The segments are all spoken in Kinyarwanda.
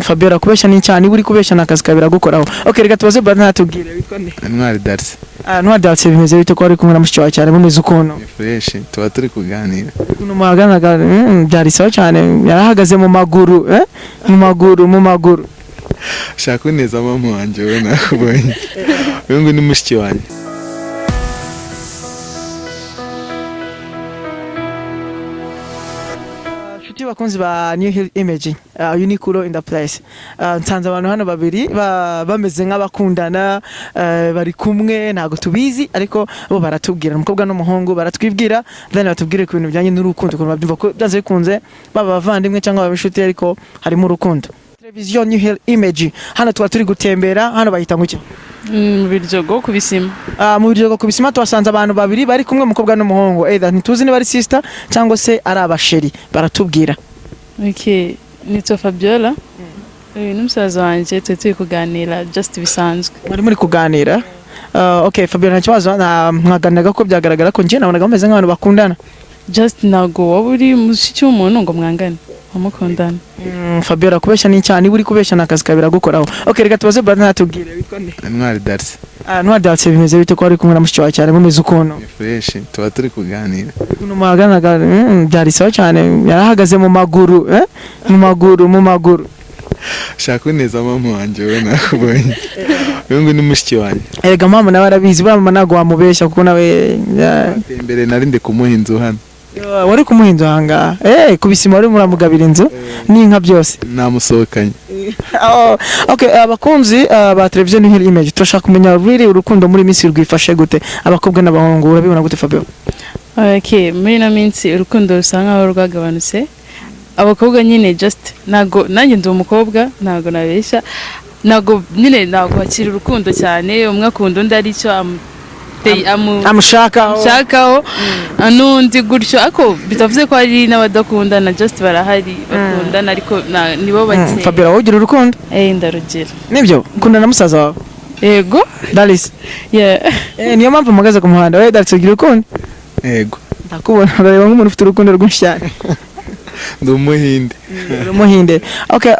Fabiola kubesha ni cyane uri kubesha nakazi kabira gukoraho. Okay, reka tubaze brother natubwire witwa nde? Ntwari Darcy. Ntwari Darcy bimeze bite ko ari kumwe na mushiki wawe cyane mumeze ukuntu? Fresh, tuba turi kuganira. Kuno mwaganaga byari sawa cyane yarahagaze mu maguru mu maguru. Shaka neza mama wanje we nakubonye. Wewe ngo ni mushiki wanjye. Bakunzi ba New Hill Image Uniqlo in the place nsanze abantu hano babiri bameze nk'abakundana bari kumwe ntago tubizi ariko bo baratubwira umukobwa n'umuhungu baratwibwira then batubwire ku bintu bijyanye n'urukundo ko babyumva ko byanze bikunze baba bavandimwe cyangwa babishuti ariko harimo urukundo. Television New Hill Image hano tuba turi gutembera hano bahita ngucyo mu biryogo kubisima mu biryogo kubisima twasanze abantu babiri bari kumwe umukobwa n'umuhungu either ntituzi niba ari sister cyangwa se ari abasheri baratubwira. Okay, nitwa Fabiola. N'umusaza wanje turi kuganira just bisanzwe. Muri kuganira? Okay, Fabiola ntakibazo mwaganiraga ko byagaragara ko nje nabonaga bameze nk'abantu bakundana. Just nago waburi mushiki w'umuntu ngo mwangane. Amukundana. Fabiola kubesha ni cyane uri kubesha nakazi kabira gukoraho. Okay, reka tubaze brother natubwire witwa nde? Ntwari Darcy. Ntwari Darcy bimeze bite ko ari kumwe na mushiki wawe cyane mumeze ukuntu? Fresh, tuba turi kuganira. Kuno mwaganaga byari sawa cyane yarahagaze mu maguru mu maguru. Shaka neza mama wanje we nakubonye. Wewe ngo ni mushiki wanjye. Ega mama nawe arabizi mama nago wamubesha kuko nawe imbere narinde kumuha inzu hano. Wari kumuha inzu hanga kubisima wari muramugabira inzu n'inka byose namusohokanye. Okay, abakunzi ba Television New Hill Image turashaka kumenya really urukundo muri minsi rwifashe gute abakobwa n'abahungu urabibona gute Fabio? Okay, muri na minsi urukundo rusanga aho rwagabanutse abakobwa nyine just nago nanjye ndi umukobwa nago nabesha nago nyine nago hakiri urukundo cyane umwe akunda undi ari cyo amushakaho anundi gutyo ako bitavuze ko ari n'abadakundana just barahari bakundana ariko nibo bake. Fabiola wogira urukundo? Ndarugira. Nibyo ukundana na musaza wawe? Yego. Darcy. Yeah. Niyo mpamvu mpagaze ku muhanda we Darcy ugira urukundo? Yego. Ndakubona bareba nk'umuntu ufite urukundo rwinshi cyane. Ndi umuhinde. Okay,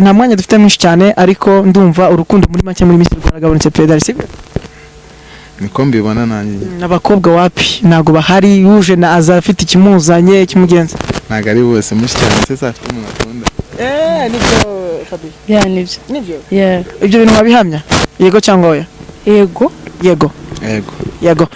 nta mwanya dufite mwinshi cyane ariko ndumva urukundo muri make muri minsi rwaragabanutse pe Darcy. Niko mbibona nanjye. Abakobwa wapi nago bahari yuje na azafite ikimuzanye kimugenza. Naga ari bose mushi cyane se safite umuntu akunda. Nibyo Fabi. Yeah, nibyo. Yeah. Ibyo bintu wabihamya? Yego cyangwa oya? Yego. Yego. Yego. Yego.